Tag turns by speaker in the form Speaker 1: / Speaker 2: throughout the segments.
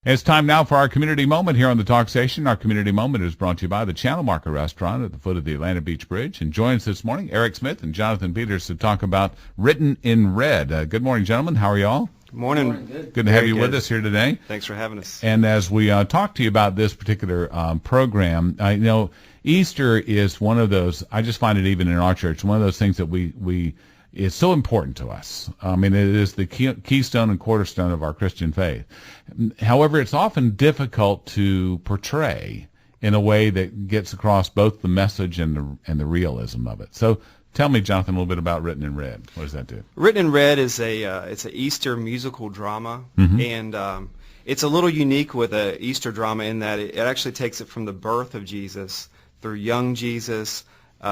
Speaker 1: It's time now for our community moment here on the Talk Station. Our community moment is brought to you by the Channel Marker Restaurant at the foot of the Atlanta Beach Bridge. And join us this morning, Eric Smith and Jonathan Peters, to talk about Written in Red. Good morning, gentlemen. How are you all?
Speaker 2: Good morning.
Speaker 1: Good to have you with us here today.
Speaker 2: Thanks for having us.
Speaker 1: And as we talk to you about this particular program, I know Easter is one of those, I just find it even in our church, one of those things that we is so important to us. I mean, it is the keystone and cornerstone of our Christian faith. However, it's often difficult to portray in a way that gets across both the message and the realism of it. So tell me, Jonathan, a little bit about Written in Red. What does that do?
Speaker 2: Written in Red is it's an Easter musical drama, and it's a little unique with an Easter drama in that it actually takes it from the birth of Jesus through young Jesus,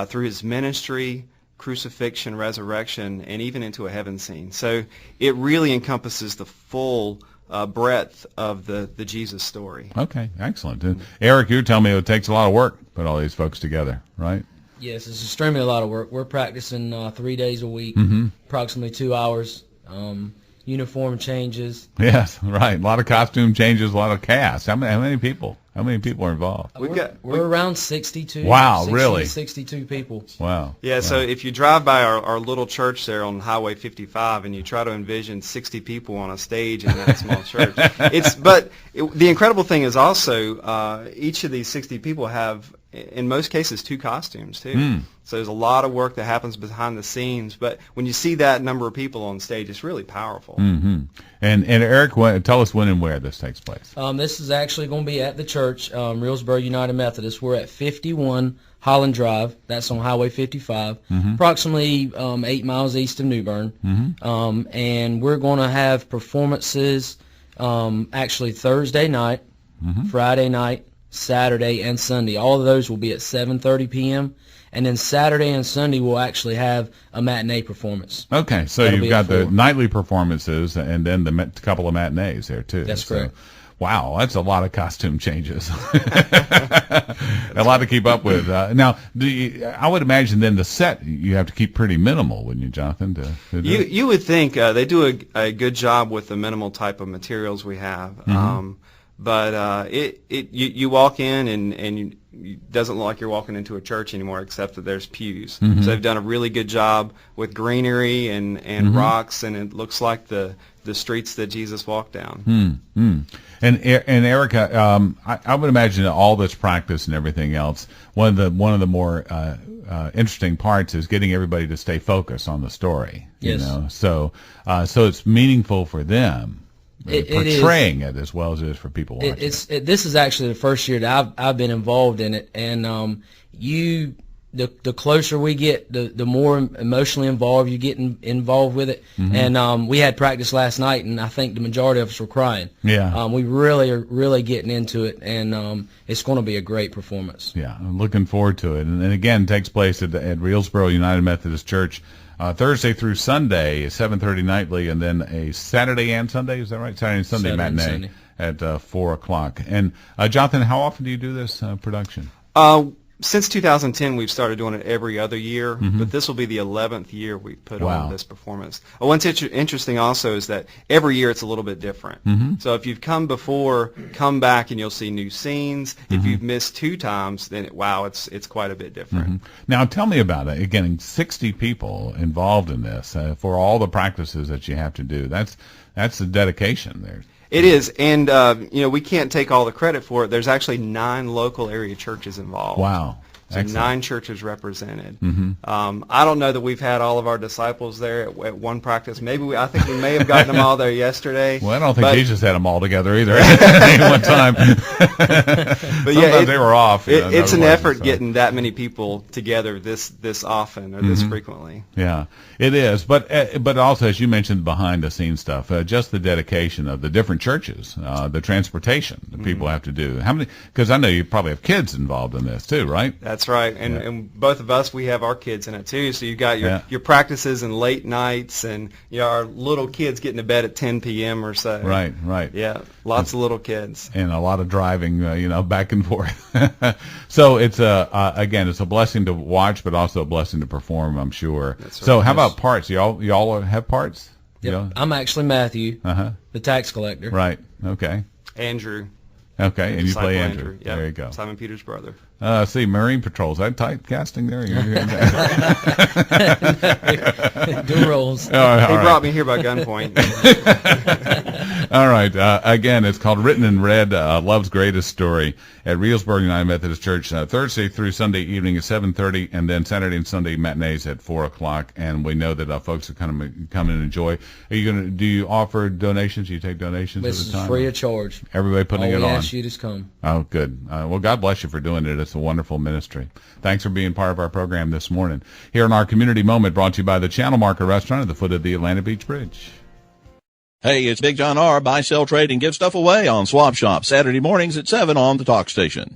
Speaker 2: through his ministry, crucifixion, resurrection, and even into a heaven scene. So it really encompasses the full breadth of the Jesus story.
Speaker 1: Okay, excellent. Eric, you tell me it takes a lot of work to put all these folks together, right?
Speaker 3: Yes, it's extremely a lot of work. We're practicing 3 days a week, approximately 2 hours. Uniform changes.
Speaker 1: Yes, right. A lot of costume changes, a lot of cast. How many people? How many people are involved?
Speaker 3: We're around 62.
Speaker 1: Wow,
Speaker 3: 60,
Speaker 1: really?
Speaker 3: 62 people.
Speaker 1: Wow.
Speaker 2: Yeah, wow. So if you drive by our little church there on Highway 55 and you try to envision 60 people on a stage in that small church, the incredible thing is also each of these 60 people have, in most cases, 2 costumes too. So there's a lot of work that happens behind the scenes, but when you see that number of people on stage, it's really powerful.
Speaker 1: And Eric, tell us when and where this takes place.
Speaker 3: This is actually going to be at the church, Reelsboro United Methodist. We're at 51 Holland Drive. That's on Highway 55, approximately 8 miles east of New Bern. And we're going to have performances actually Thursday night, Friday night, Saturday, and Sunday. All of those will be at 7:30 p.m. And then Saturday and Sunday we'll actually have a matinee performance. Okay,
Speaker 1: so you've got the nightly performances and then the couple of matinees there too.
Speaker 3: That's correct.
Speaker 1: Wow, that's a lot of costume changes. A lot to keep up with. Now, I would imagine then the set you have to keep pretty minimal, wouldn't you, Jonathan?
Speaker 2: You would think they do a good job with the minimal type of materials we have. But you walk in and it doesn't look like you're walking into a church anymore, except that there's pews. So they've done a really good job with greenery and rocks, and it looks like the streets that Jesus walked down. And Erica, I would imagine that all this practice and everything else, one of the more interesting parts is getting everybody to stay focused on the story.
Speaker 3: Yes.
Speaker 1: You know? So it's meaningful for them. Portraying it as well as it is for people watching.
Speaker 3: This is actually the first year that I've been involved in it, and the closer we get, the more emotionally involved you get involved with it. And we had practice last night, and I think the majority of us were crying.
Speaker 1: Yeah.
Speaker 3: We really are really getting into it, and it's going to be a great performance.
Speaker 1: Yeah, I'm looking forward to it. And again, it takes place at Reelsboro United Methodist Church. Thursday through Sunday, 7:30 nightly, and then a Saturday and Sunday. Is that right? Saturday and Sunday matinee at 4 o'clock. And Jonathan, how often do you do this production?
Speaker 2: Since 2010, we've started doing it every other year, but this will be the 11th year we've put on this performance. What's interesting also is that every year it's a little bit different. So if you've come before, come back and you'll see new scenes. If you've missed 2 times, then it's quite a bit different.
Speaker 1: Now tell me about it. Getting 60 people involved in this for all the practices that you have to do. That's the dedication there.
Speaker 2: It is, and we can't take all the credit for it. There's actually 9 local area churches involved.
Speaker 1: Wow.
Speaker 2: So excellent. 9 churches represented. I don't know that we've had all of our disciples there at one practice. I think we may have gotten them all there yesterday.
Speaker 1: Well, I don't think Jesus had them all together either at one time. But sometimes they were off.
Speaker 2: It's an effort getting that many people together this often or this frequently.
Speaker 1: Yeah, it is. But also, as you mentioned, behind the scenes stuff, just the dedication of the different churches, the transportation that people have to do. How many? Because I know you probably have kids involved in this too, right?
Speaker 2: That's right, and both of us, we have our kids in it too. So you've got your practices and late nights, and our little kids getting to bed at 10 p.m. or so.
Speaker 1: Right.
Speaker 2: Yeah, lots of little kids,
Speaker 1: and a lot of driving, back and forth. So it's again, it's a blessing to watch, but also a blessing to perform, I'm sure. That's right. So how about parts? Y'all have parts?
Speaker 3: Yep. I'm actually Matthew, the tax collector.
Speaker 1: Right. Okay.
Speaker 2: Andrew.
Speaker 1: Okay, and you
Speaker 2: Disciple
Speaker 1: play Andrew.
Speaker 2: Yep.
Speaker 1: There you go.
Speaker 2: Simon Peter's brother.
Speaker 1: See, Marine Patrol. Is that typecasting there?
Speaker 3: Dual roles.
Speaker 2: He brought me here by gunpoint.
Speaker 1: All right. Again, it's called Written in Red, Love's Greatest Story at Reelsboro United Methodist Church, Thursday through Sunday evening at 7:30, and then Saturday and Sunday matinees at 4 o'clock. And we know that folks are kind of come and enjoy. Do you offer donations? Do you take donations
Speaker 3: This
Speaker 1: at the time?
Speaker 3: is free of charge.
Speaker 1: Everybody putting it on.
Speaker 3: We ask you to come.
Speaker 1: Oh, good. Well, God bless you for doing it. It's a wonderful ministry. Thanks for being part of our program this morning. Here in our Community Moment, brought to you by the Channel Marker Restaurant at the foot of the Atlantic Beach Bridge.
Speaker 4: Hey, it's Big John R. Buy, sell, trade, and give stuff away on Swap Shop, Saturday mornings at 7 on the Talk Station.